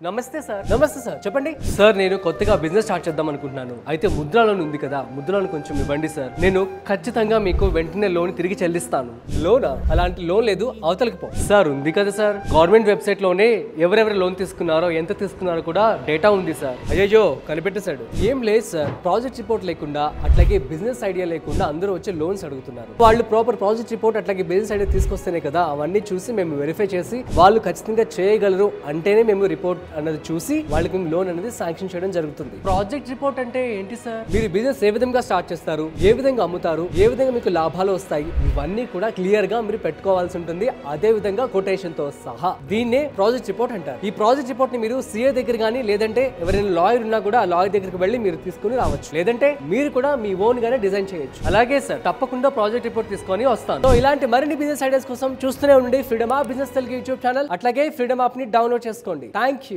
నమస్తే సార్ చెప్పండి సార్ నేను కొత్తగా బిజినెస్ స్టార్ట్ చేద్దాం అనుకుంటున్నాను అయితే ముద్రా లోన్ ఉంది కదా ముద్రా లోన్ కొంచెం ఇవ్వండి సార్ నేను ఖచ్చితంగా మీకు వెంటనే లోన్ తిరిగి చెల్లిస్తాను లోనా అలాంటి లోన్ లేదు అవతలకి పో సార్ ఉంది కదా సార్ గవర్నమెంట్ వెబ్సైట్ లోనే ఎవరెవరు లోన్ తీసుకున్నారో ఎంత తీసుకున్నారో కూడా డేటా ఉంది సార్ అయ్యో కనిపెట్టేశాడు ఏం లేదు సార్ ప్రాజెక్ట్ రిపోర్ట్ లేకుండా అట్లాగే బిజినెస్ ఐడియా లేకుండా అందరూ వచ్చి లోన్స్ అడుగుతున్నారు వాళ్ళు ప్రాపర్ ప్రాజెక్ట్ రిపోర్ట్ అట్లాగే బిజినెస్ ఐడియా తీసుకొస్తేనే కదా అవన్నీ చూసి మేము వెరిఫై చేసి వాళ్ళు ఖచ్చితంగా చేయగలరు అంటేనే మేము రిపోర్ట్ అన్నది చూసి వాళ్ళకి లోన్ అనేది శాంక్షన్ చేయడం జరుగుతుంది ప్రాజెక్ట్ రిపోర్ట్ అంటే ఏంటి సార్ మీరు బిజినెస్ ఏ విధంగా స్టార్ట్ చేస్తారు ఏ విధంగా అమ్ముతారు ఏ విధంగా మీకు లాభాలు వస్తాయి ఇవన్నీ కూడా క్లియర్ గా మీరు పెట్టుకోవాల్సి ఉంటుంది అదే విధంగా కొటేషన్ తో సహా దీన్నే ప్రాజెక్ట్ రిపోర్ట్ అంటారు ఈ ప్రాజెక్ట్ రిపోర్ట్ ని మీరు సిఏ దగ్గర కానీ లేదంటే ఎవరైనా లాయర్ ఉన్నా కూడా ఆ లాయర్ దగ్గరికి వెళ్ళి మీరు తీసుకుని రావచ్చు లేదంటే మీరు కూడా మీ ఓన్ గానే డిజైన్ చేయొచ్చు అలాగే సార్ తప్పకుండా ప్రాజెక్ట్ రిపోర్ట్ తీసుకొని వస్తాను సో ఇలాంటి మరిన్ని బిజినెస్ ఐడియాస్ కోసం చూస్తూనే ఉండండి freedom app business Telugu YouTube channel అట్లాగే ఫ్రీడమ్ యాప్ ని డౌన్లోడ్ చేసుకోండి థ్యాంక్ యూ